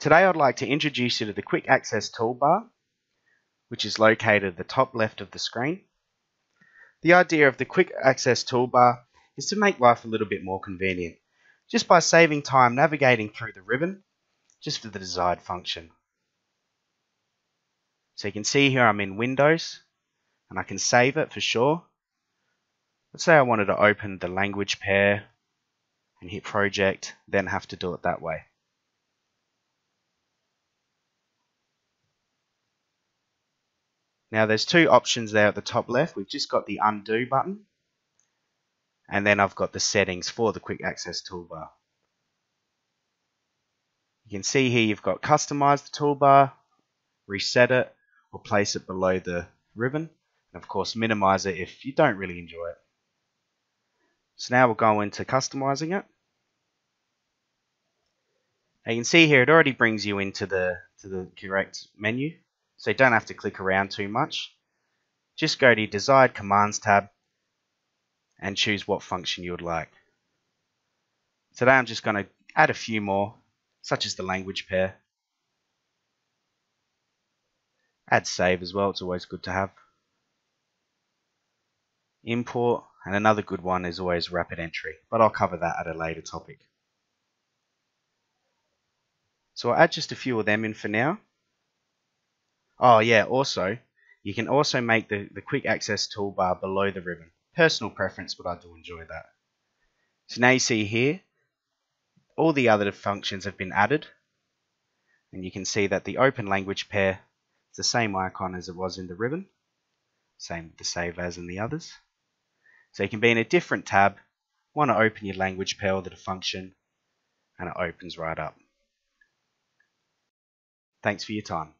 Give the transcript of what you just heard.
Today I'd like to introduce you to the Quick Access Toolbar, which is located at the top left of the screen. The idea of the Quick Access Toolbar is to make life a little bit more convenient, just by saving time navigating through the ribbon, just for the desired function. So you can see here I'm in Windows, and I can save it for sure. Let's say I wanted to open the language pair and hit Project, then have to do it that way. Now there's two options there at the top left. We've just got the Undo button, and then I've got the settings for the Quick Access Toolbar. You can see here you've got Customize the toolbar, Reset it, or place it below the ribbon, and of course minimize it if you don't really enjoy it. So now we'll go into customizing it. Now you can see here it already brings you into the correct menu, so you don't have to click around too much. Just go to your desired commands tab and choose what function you would like. Today I'm just going to add a few more, such as the language pair. Add save as well, it's always good to have. Import, and another good one is always rapid entry, but I'll cover that at a later topic. So I'll add just a few of them in for now. Oh yeah, also, you can also make the Quick Access Toolbar below the ribbon. Personal preference, but I do enjoy that. So now you see here, all the other functions have been added. And you can see that the Open Language pair is the same icon as it was in the ribbon. Same with the Save As and the others. So you can be in a different tab, want to open your language pair or the function, and it opens right up. Thanks for your time.